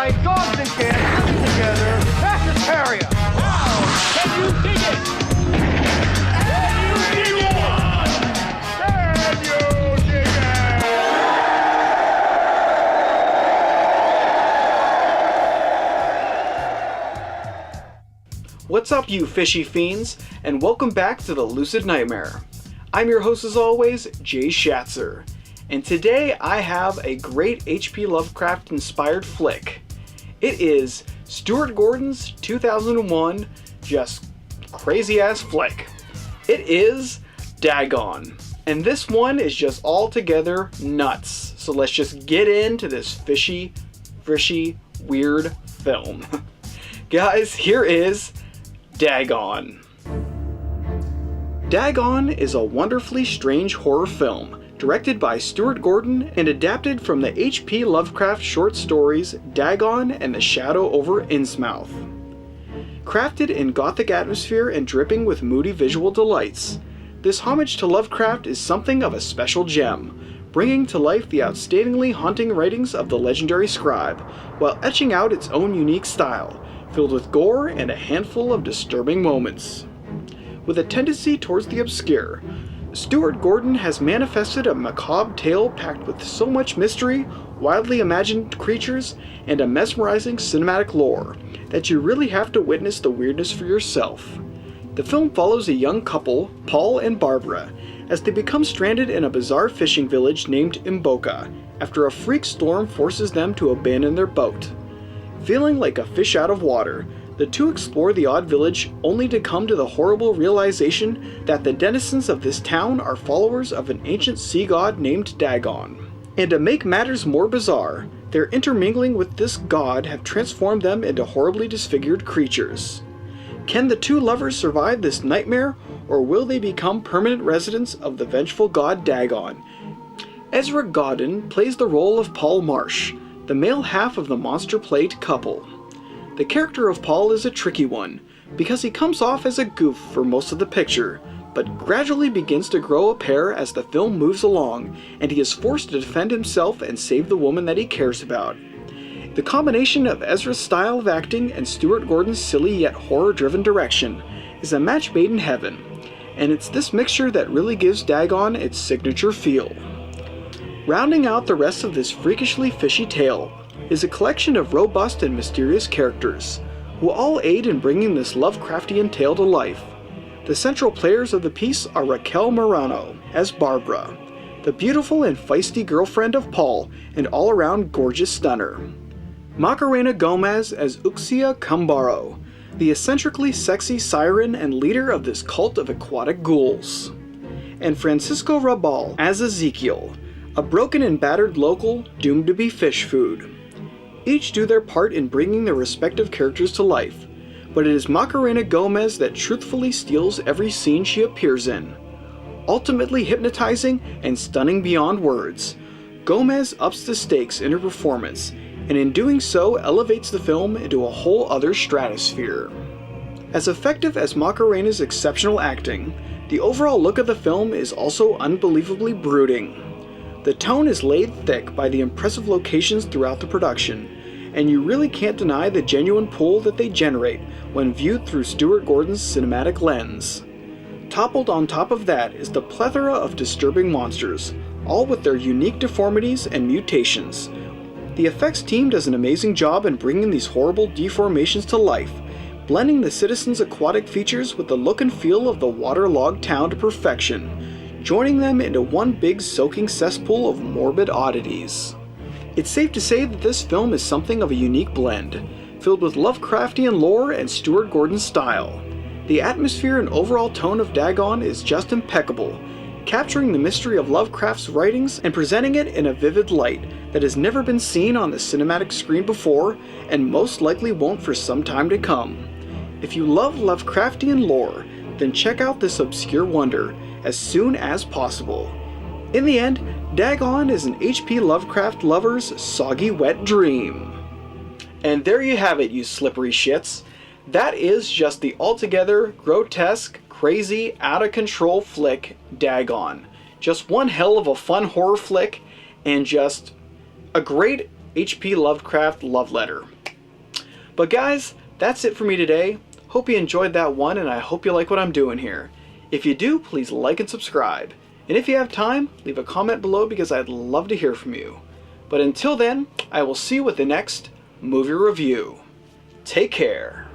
by dogs and cats living together, mass hysteria. Wow! Can you dig it? Can you dig it? Can you dig it? What's up, you fishy fiends, and welcome back to the Lucid Nightmare. I'm your host as always, Jay Schatzer, and today I have a great H.P. Lovecraft inspired flick. It is Stuart Gordon's 2001 just crazy ass flick. It is Dagon, and this one is just altogether nuts. So let's just get into this fishy, weird film. Guys, here is Dagon. Dagon is a wonderfully strange horror film directed by Stuart Gordon and adapted from the H.P. Lovecraft short stories Dagon and the Shadow over Innsmouth. Crafted in gothic atmosphere and dripping with moody visual delights, this homage to Lovecraft is something of a special gem, bringing to life the outstandingly haunting writings of the legendary scribe, while etching out its own unique style, filled with gore and a handful of disturbing moments. With a tendency towards the obscure, Stuart Gordon has manifested a macabre tale packed with so much mystery, wildly imagined creatures, and a mesmerizing cinematic lore that you really have to witness the weirdness for yourself. The film follows a young couple, Paul and Barbara, as they become stranded in a bizarre fishing village named Imboka after a freak storm forces them to abandon their boat. Feeling like a fish out of water, the two explore the odd village only to come to the horrible realization that the denizens of this town are followers of an ancient sea god named Dagon. And to make matters more bizarre, their intermingling with this god have transformed them into horribly disfigured creatures. Can the two lovers survive this nightmare, or will they become permanent residents of the vengeful god Dagon? Ezra Godin plays the role of Paul Marsh, the male half of the monster-plagued couple. The character of Paul is a tricky one, because he comes off as a goof for most of the picture, but gradually begins to grow a pair as the film moves along, and he is forced to defend himself and save the woman that he cares about. The combination of Ezra's style of acting and Stuart Gordon's silly yet horror-driven direction is a match made in heaven, and it's this mixture that really gives Dagon its signature feel. Rounding out the rest of this freakishly fishy tale is a collection of robust and mysterious characters, who all aid in bringing this Lovecraftian tale to life. The central players of the piece are Raquel Marano as Barbara, the beautiful and feisty girlfriend of Paul and all-around gorgeous stunner. Macarena Gomez as Uxia Cambaro, the eccentrically sexy siren and leader of this cult of aquatic ghouls. And Francisco Rabal as Ezekiel, a broken and battered local doomed to be fish food. Each do their part in bringing their respective characters to life, but it is Macarena Gomez that truthfully steals every scene she appears in. Ultimately hypnotizing and stunning beyond words, Gomez ups the stakes in her performance, and in doing so elevates the film into a whole other stratosphere. As effective as Macarena's exceptional acting, the overall look of the film is also unbelievably brooding. The tone is laid thick by the impressive locations throughout the production, and you really can't deny the genuine pull that they generate when viewed through Stuart Gordon's cinematic lens. Toppled on top of that is the plethora of disturbing monsters, all with their unique deformities and mutations. The effects team does an amazing job in bringing these horrible deformations to life, blending the citizens' aquatic features with the look and feel of the waterlogged town to perfection, joining them into one big soaking cesspool of morbid oddities. It's safe to say that this film is something of a unique blend, filled with Lovecraftian lore and Stuart Gordon style. The atmosphere and overall tone of Dagon is just impeccable, capturing the mystery of Lovecraft's writings and presenting it in a vivid light that has never been seen on the cinematic screen before and most likely won't for some time to come. If you love Lovecraftian lore, then check out this obscure wonder as soon as possible. In the end, Dagon is an H.P. Lovecraft lover's soggy wet dream. And there you have it, you slippery shits. That is just the altogether grotesque, crazy, out-of-control flick, Dagon. Just one hell of a fun horror flick, and just a great H.P. Lovecraft love letter. But guys, that's it for me today. Hope you enjoyed that one, and I hope you like what I'm doing here. If you do, please like and subscribe. And if you have time, leave a comment below because I'd love to hear from you. But until then, I will see you with the next movie review. Take care.